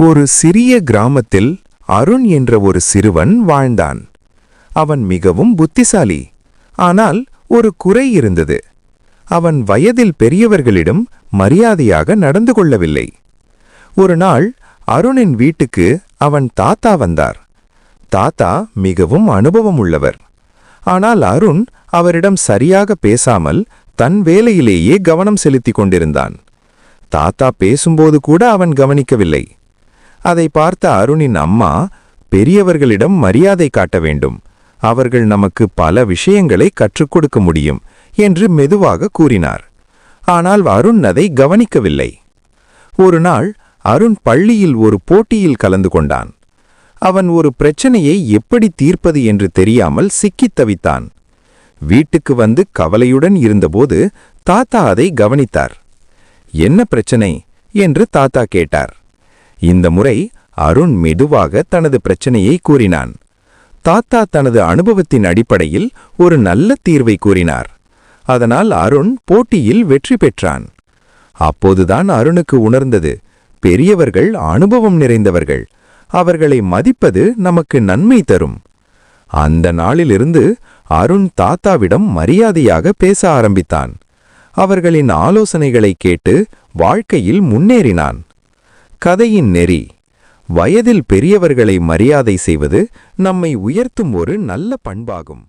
ஒரு சிறிய கிராமத்தில் அருண் என்ற ஒரு சிறுவன் வாழ்ந்தான். அவன் மிகவும் புத்திசாலி. ஆனால் ஒரு குறை இருந்தது. அவன் வயதில் பெரியவர்களிடம் மரியாதையாக நடந்து கொள்ளவில்லை. ஒரு நாள் அருணின் வீட்டுக்கு அவன் தாத்தா வந்தார். தாத்தா மிகவும் அனுபவம் உள்ளவர். ஆனால் அருண் அவரிடம் சரியாக பேசாமல் தன் வேலையிலேயே கவனம் செலுத்திக் கொண்டிருந்தான். தாத்தா பேசும்போது கூட அவன் கவனிக்கவில்லை. அதை பார்த்த அருணின் அம்மா, பெரியவர்களிடம் மரியாதை காட்ட வேண்டும், அவர்கள் நமக்கு பல விஷயங்களை கற்றுக் கொடுக்க முடியும் என்று மெதுவாக கூறினார். ஆனால் அருண் அதை கவனிக்கவில்லை. ஒரு நாள் அருண் பள்ளியில் ஒரு போட்டியில் கலந்து கொண்டான். அவன் ஒரு பிரச்சனையை எப்படி தீர்ப்பது என்று தெரியாமல் சிக்கித் தவித்தான். வீட்டுக்கு வந்து கவலையுடன் இருந்தபோது தாத்தா அதை கவனித்தார். என்ன பிரச்சனை என்று தாத்தா கேட்டார். இந்த முறை அருண் மெதுவாக தனது பிரச்சனையை கூறினான். தாத்தா தனது அனுபவத்தின் அடிப்படையில் ஒரு நல்ல தீர்வை கூறினார். அதனால் அருண் போட்டியில் வெற்றி பெற்றான். அப்போதுதான் அருணுக்கு உணர்ந்தது, பெரியவர்கள் அனுபவம் நிறைந்தவர்கள், அவர்களை மதிப்பது நமக்கு நன்மை தரும். அந்த நாளிலிருந்து அருண் தாத்தாவிடம் மரியாதையாக பேச ஆரம்பித்தான். அவர்களின் ஆலோசனைகளை கேட்டு வாழ்க்கையில் முன்னேறினான். கதையின் நெறி: வயதில் பெரியவர்களை மரியாதை செய்வது நம்மை உயர்த்தும் ஒரு நல்ல பண்பாகும்.